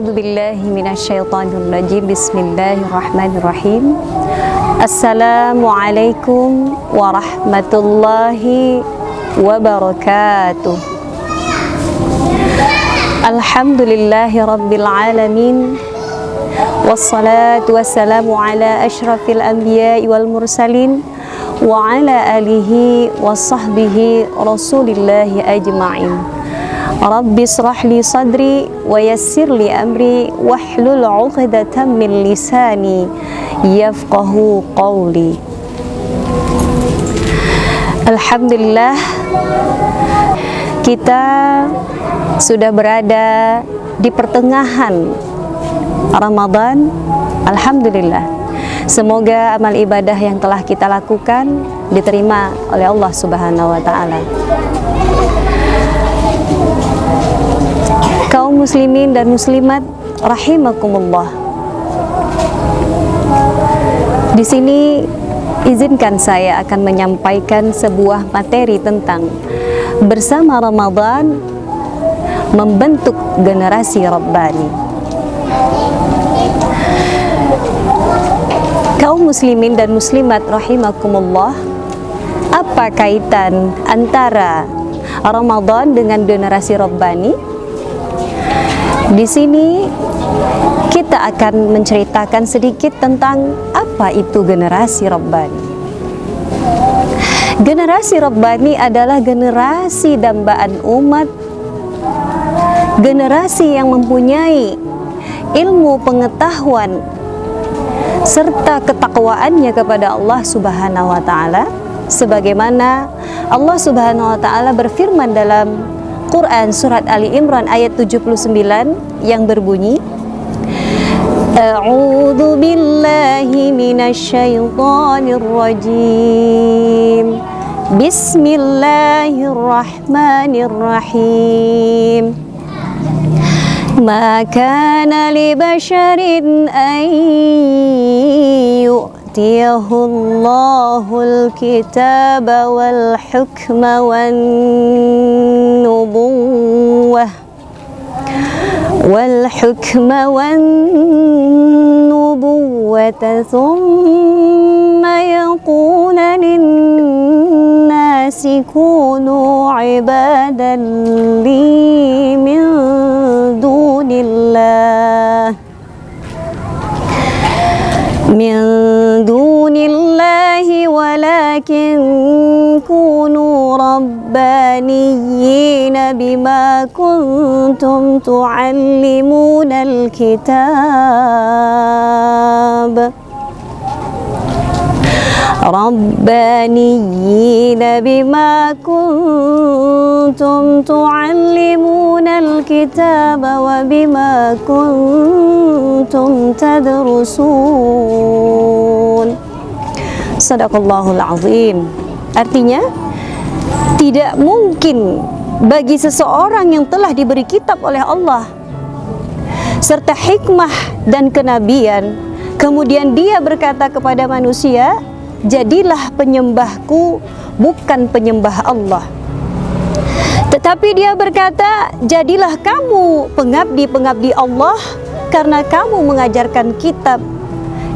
A'udzu billahi minasyaitonir rajim. Bismillahirrahmanirrahim. Assalamualaikum warahmatullahi wabarakatuh. Alhamdulillahi rabbil alamin. Wassalatu wassalamu ala asyrafil anbiya'i wal mursalin wa ala alihi wa sahbihi rasulillahi ajma'in. Rabbi shrah li sadri wa yassir li amri wahlul 'uqdatam min lisani yafqahu qawli. Alhamdulillah, kita sudah berada di pertengahan Ramadan. Alhamdulillah, semoga amal ibadah yang telah kita lakukan diterima oleh Allah Subhanahu wa Ta'ala. Kaum muslimin dan muslimat rahimakumullah. Di sini izinkan saya akan menyampaikan sebuah materi tentang bersama Ramadan membentuk generasi Rabbani. Kaum muslimin dan muslimat rahimakumullah, apa kaitan antara Ramadan dengan generasi Rabbani? Di sini kita akan menceritakan sedikit tentang apa itu generasi Rabbani. Generasi Rabbani adalah generasi dambaan umat, generasi yang mempunyai ilmu pengetahuan serta ketakwaannya kepada Allah Subhanahu wa Ta'ala, sebagaimana Allah Subhanahu wa Ta'ala berfirman dalam Quran surat Ali Imran ayat 79 yang berbunyi, A'udzu billahi minasyaitonir rajim. Bismillahirrahmanirrahim. Ma kana li basharin an yu'tiyahu Allahul kitaba wal hukma wan nubuwwata thumma yaqula linnasi kunu ibadan li min dunillahi walakin kunu rabbaniyina bima kuntum tu'allimunal kitab Rabbaniyina bima kuntum tu'allimunal kitaba wa bima kuntum tadrusun. Sadaqallahul azim. Artinya, tidak mungkin bagi seseorang yang telah diberi kitab oleh Allah serta hikmah dan kenabian, kemudian dia berkata kepada manusia, jadilah penyembahku, bukan penyembah Allah. Tetapi dia berkata, jadilah kamu pengabdi-pengabdi Allah karena kamu mengajarkan kitab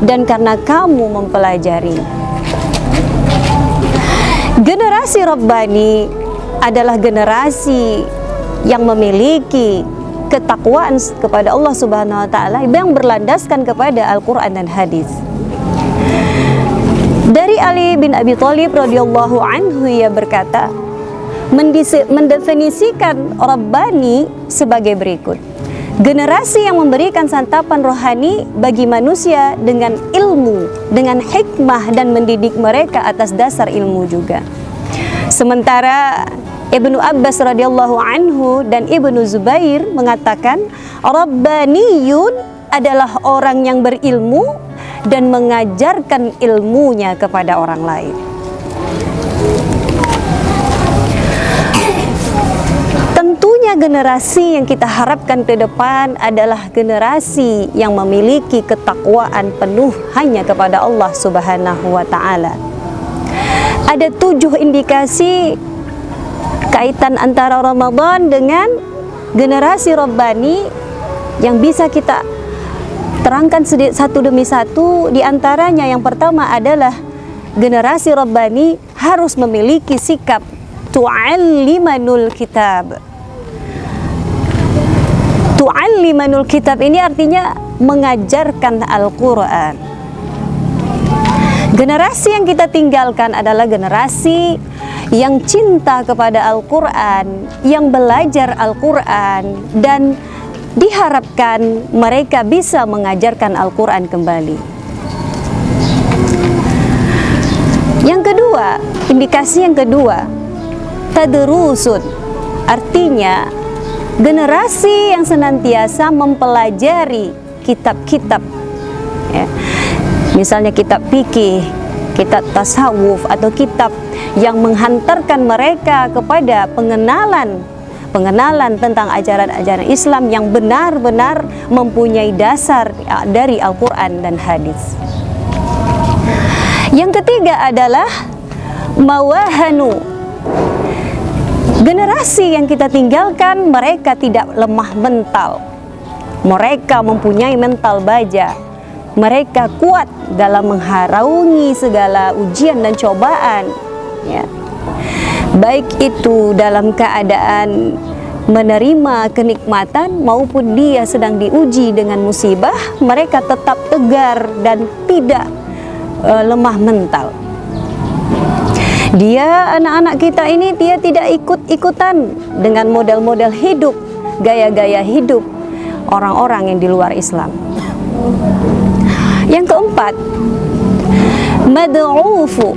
dan karena kamu mempelajari. Generasi Rabbani adalah generasi yang memiliki ketakwaan kepada Allah Subhanahu wa Ta'ala yang berlandaskan kepada Al-Quran dan hadis. Dari Ali bin Abi Thalib radhiyallahu anhu, ia berkata, mendefinisikan Rabbani sebagai berikut: generasi yang memberikan santapan rohani bagi manusia dengan ilmu, dengan hikmah, dan mendidik mereka atas dasar ilmu juga. Sementara Ibnu Abbas radhiyallahu anhu dan Ibnu Zubair mengatakan, Rabbaniyun adalah orang yang berilmu dan mengajarkan ilmunya kepada orang lain. Tentunya generasi yang kita harapkan ke depan adalah generasi yang memiliki ketakwaan penuh hanya kepada Allah Subhanahu wa Ta'ala. Ada 7 indikasi kaitan antara Ramadan dengan generasi Rabbani yang bisa kita terangkan satu demi satu. Di antaranya yang pertama adalah generasi Rabbani harus memiliki sikap tu'allimanul kitab. Tu'allimanul kitab ini artinya mengajarkan Al-Quran. Generasi yang kita tinggalkan adalah generasi yang cinta kepada Al-Quran, yang belajar Al-Quran, dan diharapkan mereka bisa mengajarkan Al-Quran kembali. Yang kedua, indikasi yang kedua, tadrusun, artinya generasi yang senantiasa mempelajari kitab-kitab, ya. Misalnya kitab fikih, kitab tasawuf, atau kitab yang menghantarkan mereka kepada pengenalan tentang ajaran-ajaran Islam yang benar-benar mempunyai dasar dari Al-Quran dan hadis. Yang ketiga adalah mawahanu. Generasi yang kita tinggalkan, mereka tidak lemah mental. Mereka mempunyai mental baja. Mereka kuat dalam mengharungi segala ujian dan cobaan, ya. Baik itu dalam keadaan menerima kenikmatan maupun dia sedang diuji dengan musibah, mereka tetap tegar dan tidak lemah mental. Dia, anak-anak kita ini, dia tidak ikut-ikutan dengan model-model hidup, gaya-gaya hidup orang-orang yang di luar Islam. Yang keempat, mad'ufu.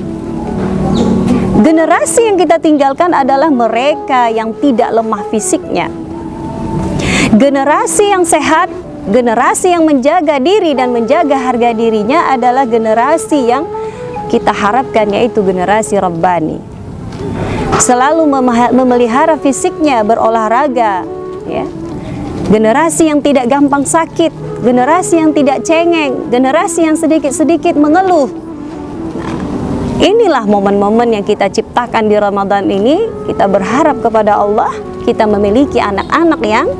Generasi yang kita tinggalkan adalah mereka yang tidak lemah fisiknya. Generasi yang sehat, generasi yang menjaga diri dan menjaga harga dirinya adalah generasi yang kita harapkan, yaitu generasi Rabbani. Selalu memelihara fisiknya, berolahraga, ya. Generasi yang tidak gampang sakit, generasi yang tidak cengeng, generasi yang sedikit-sedikit mengeluh. Nah, inilah momen-momen yang kita ciptakan di Ramadan ini. Kita berharap kepada Allah, kita memiliki anak-anak yang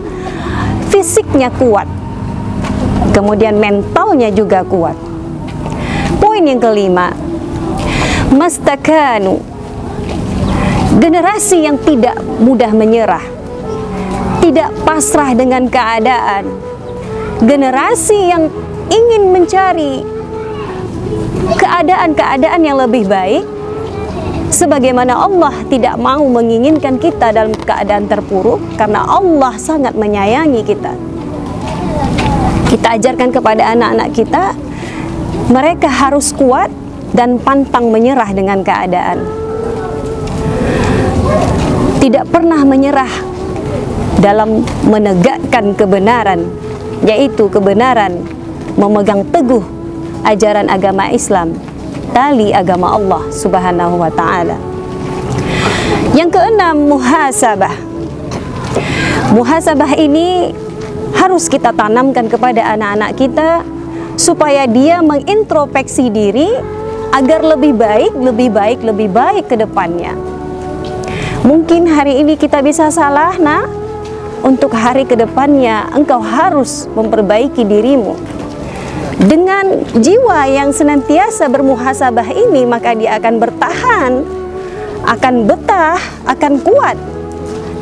fisiknya kuat, kemudian mentalnya juga kuat. Poin yang kelima, mastakanu. Generasi yang tidak mudah menyerah, tidak pasrah dengan keadaan. Generasi yang ingin mencari keadaan-keadaan yang lebih baik, sebagaimana Allah tidak mau menginginkan kita dalam keadaan terpuruk, karena Allah sangat menyayangi kita. Kita ajarkan kepada anak-anak kita, mereka harus kuat dan pantang menyerah dengan keadaan. Tidak pernah menyerah dalam menegakkan kebenaran, yaitu kebenaran memegang teguh ajaran agama Islam, tali agama Allah Subhanahu wa ta'ala. Yang keenam, muhasabah. Muhasabah ini harus kita tanamkan kepada anak-anak kita supaya dia mengintrospeksi diri agar lebih baik ke depannya. Mungkin hari ini kita bisa salah, nah, untuk hari kedepannya engkau harus memperbaiki dirimu. Dengan jiwa yang senantiasa bermuhasabah ini, maka dia akan bertahan, akan betah, akan kuat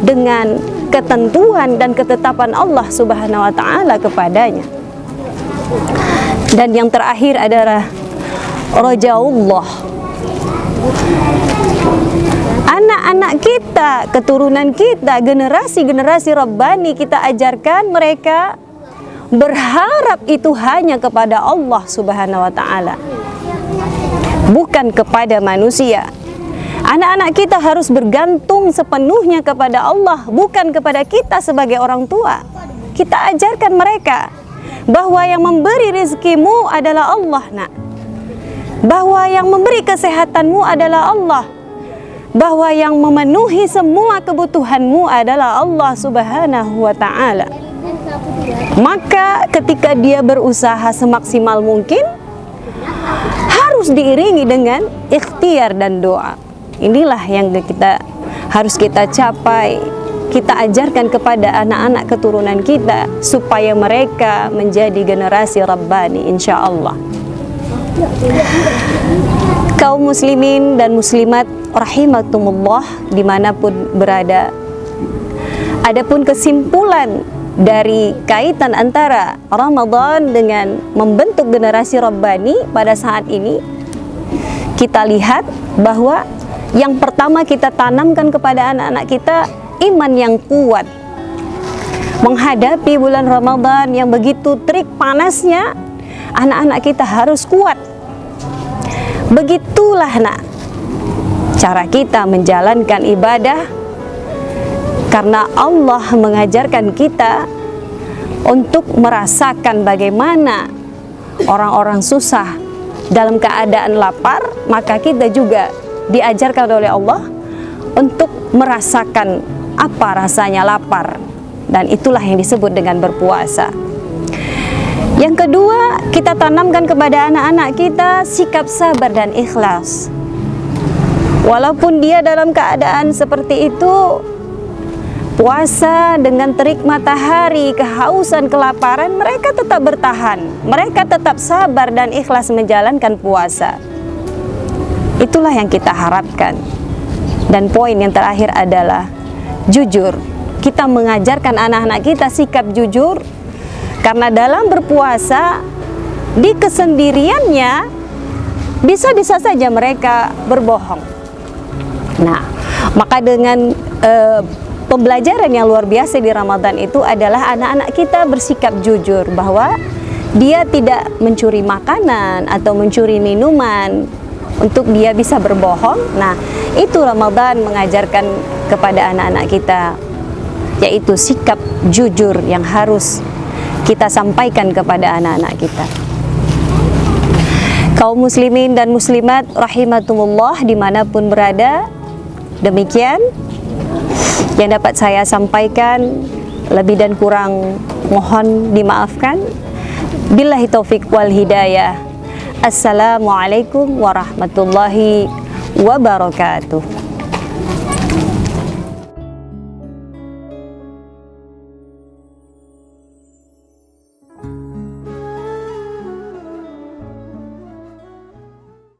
dengan ketentuan dan ketetapan Allah Subhanahu wa ta'ala kepadanya. Dan yang terakhir adalah rajaullah. Anak-anak kita, keturunan kita, generasi-generasi Rabbani, kita ajarkan mereka berharap itu hanya kepada Allah Subhanahu wa ta'ala, bukan kepada manusia. Anak-anak kita harus bergantung sepenuhnya kepada Allah, bukan kepada kita sebagai orang tua. Kita ajarkan mereka bahwa yang memberi rezekimu adalah Allah, nak. Bahwa yang memberi kesehatanmu adalah Allah. Bahwa yang memenuhi semua kebutuhanmu adalah Allah Subhanahu wa ta'ala. Maka ketika dia berusaha semaksimal mungkin, harus diiringi dengan ikhtiar dan doa. Inilah yang harus kita capai, kita ajarkan kepada anak-anak keturunan kita supaya mereka menjadi generasi Rabbani insya Allah. Kaum muslimin dan muslimat rahimakumullah dimanapun berada, adapun kesimpulan dari kaitan antara Ramadan dengan membentuk generasi Rabbani pada saat ini, kita lihat bahwa yang pertama kita tanamkan kepada anak-anak kita iman yang kuat menghadapi bulan Ramadan yang begitu terik panasnya. Anak-anak kita harus kuat. Begitulah nak cara kita menjalankan ibadah, karena Allah mengajarkan kita untuk merasakan bagaimana orang-orang susah dalam keadaan lapar, maka kita juga diajarkan oleh Allah untuk merasakan apa rasanya lapar, dan itulah yang disebut dengan berpuasa. Yang kedua, kita tanamkan kepada anak-anak kita sikap sabar dan ikhlas. Walaupun dia dalam keadaan seperti itu, puasa dengan terik matahari, kehausan, kelaparan, mereka tetap bertahan. Mereka tetap sabar dan ikhlas menjalankan puasa. Itulah yang kita harapkan. Dan poin yang terakhir adalah jujur. Kita mengajarkan anak-anak kita sikap jujur, karena dalam berpuasa di kesendiriannya bisa-bisa saja mereka berbohong. Nah, maka dengan pembelajaran yang luar biasa di Ramadan itu adalah anak-anak kita bersikap jujur bahwa dia tidak mencuri makanan atau mencuri minuman untuk dia bisa berbohong. Nah, itu Ramadan mengajarkan kepada anak-anak kita, yaitu sikap jujur yang harus kita sampaikan kepada anak-anak kita. Kaum muslimin dan muslimat rahimakumullah dimanapun berada, demikian yang dapat saya sampaikan. Lebih dan kurang mohon dimaafkan. Billahi taufik wal hidayah. Assalamualaikum warahmatullahi wabarakatuh.